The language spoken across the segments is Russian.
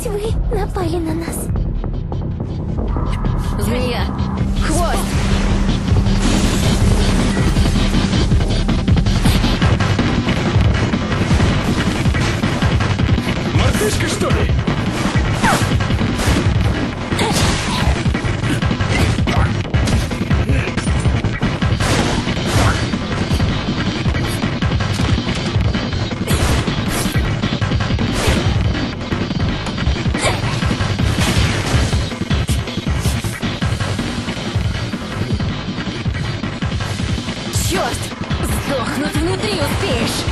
ведь вы напали на нас. Змея! Хвост! Мартышка, что ли? Черт! Сдохнуть внутри успеешь!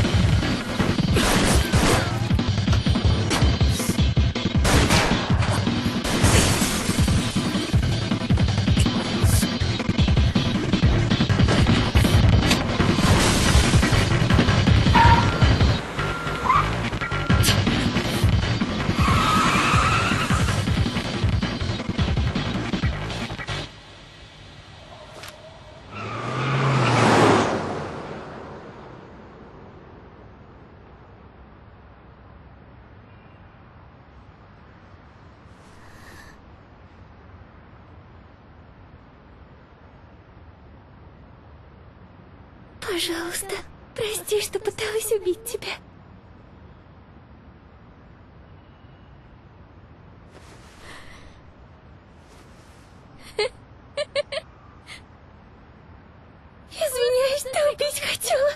Пожалуйста, прости, что пыталась убить тебя. Извиняюсь, что убить хотела.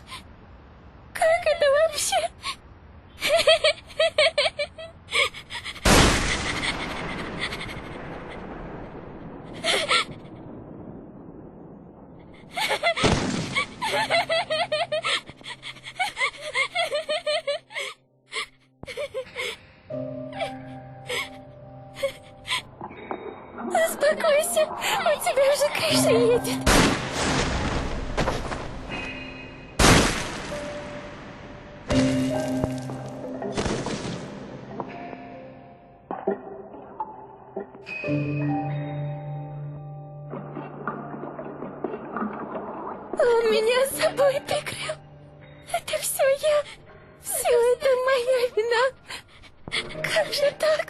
Как это вообще? Успокойся, у тебя уже крыша едет. Он меня с собой прикрыл. Это все я. Все это моя вина. Как же так?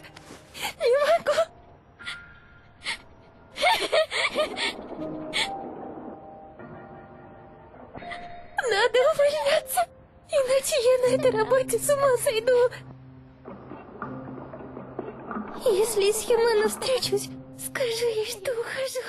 Не могу. Надо увольняться, иначе я на этой работе с ума сойду. Если с Юманом встречусь, скажу ей, что ухожу.